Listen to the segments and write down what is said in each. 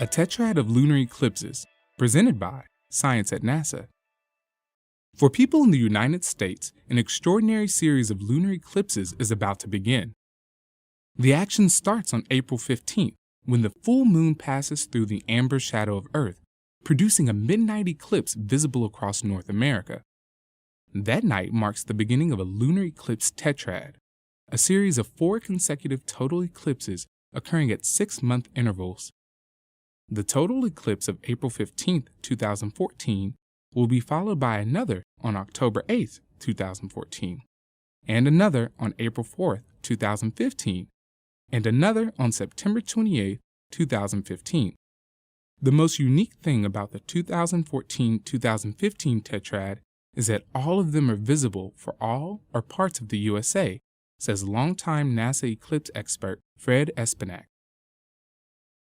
A tetrad of lunar eclipses, presented by Science at NASA. For people in the United States, an extraordinary series of lunar eclipses is about to begin. The action starts on April 15th, when the full moon passes through the amber shadow of Earth, producing a midnight eclipse visible across North America. That night marks the beginning of a lunar eclipse tetrad, a series of 4 consecutive total eclipses occurring at 6-month intervals. The total eclipse of April 15, 2014 will be followed by another on October 8, 2014, and another on April 4, 2015, and another on September 28, 2015. The most unique thing about the 2014-2015 tetrad is that all of them are visible for all or parts of the USA, says longtime NASA eclipse expert Fred Espenak.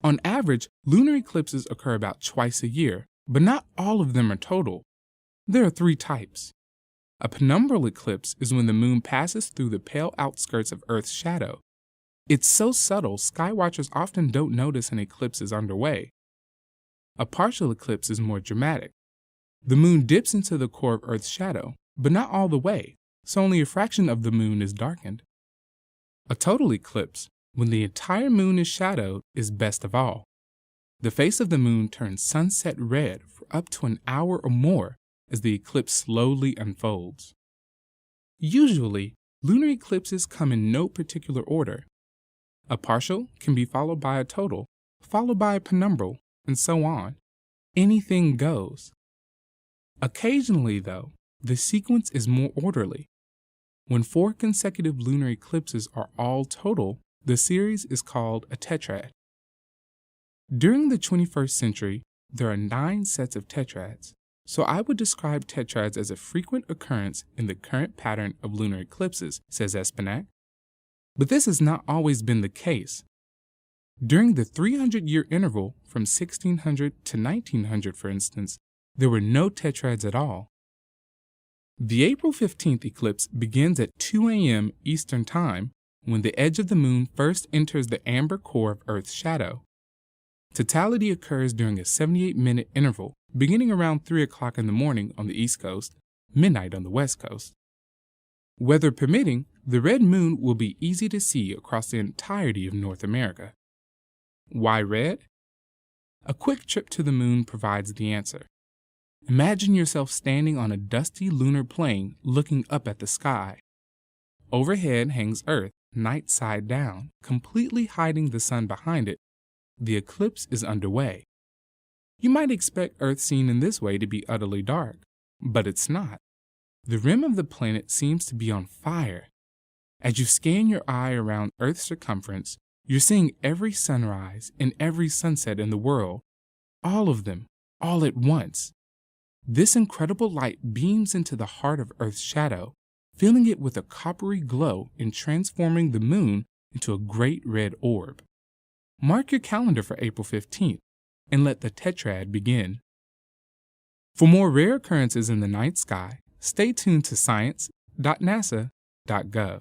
On average, lunar eclipses occur about twice a year, but not all of them are total. There are 3 types. A penumbral eclipse is when the moon passes through the pale outskirts of Earth's shadow. It's so subtle, skywatchers often don't notice an eclipse is underway. A partial eclipse is more dramatic. The moon dips into the core of Earth's shadow, but not all the way, so only a fraction of the moon is darkened. A total eclipse, when the entire moon is shadowed, is best of all. The face of the moon turns sunset red for up to an hour or more as the eclipse slowly unfolds. Usually, lunar eclipses come in no particular order. A partial can be followed by a total, followed by a penumbral, and so on. Anything goes. Occasionally, though, the sequence is more orderly. When 4 consecutive lunar eclipses are all total, the series is called a tetrad. During the 21st century, there are 9 sets of tetrads, so I would describe tetrads as a frequent occurrence in the current pattern of lunar eclipses, says Espenak. But this has not always been the case. During the 300-year interval from 1600 to 1900, for instance, there were no tetrads at all. The April 15th eclipse begins at 2 a.m. Eastern Time, when the edge of the moon first enters the amber core of Earth's shadow. Totality occurs during a 78-minute interval, beginning around 3 o'clock in the morning on the East Coast, midnight on the West Coast. Weather permitting, the red moon will be easy to see across the entirety of North America. Why red? A quick trip to the moon provides the answer. Imagine yourself standing on a dusty lunar plain looking up at the sky. Overhead hangs Earth, night side down, completely hiding the sun behind it. The eclipse is underway. You might expect Earth seen in this way to be utterly dark, but it's not. The rim of the planet seems to be on fire. As you scan your eye around Earth's circumference, you're seeing every sunrise and every sunset in the world, all of them, all at once. This incredible light beams into the heart of Earth's shadow, filling it with a coppery glow and transforming the moon into a great red orb. Mark your calendar for April 15th and let the tetrad begin. For more rare occurrences in the night sky, stay tuned to science.nasa.gov.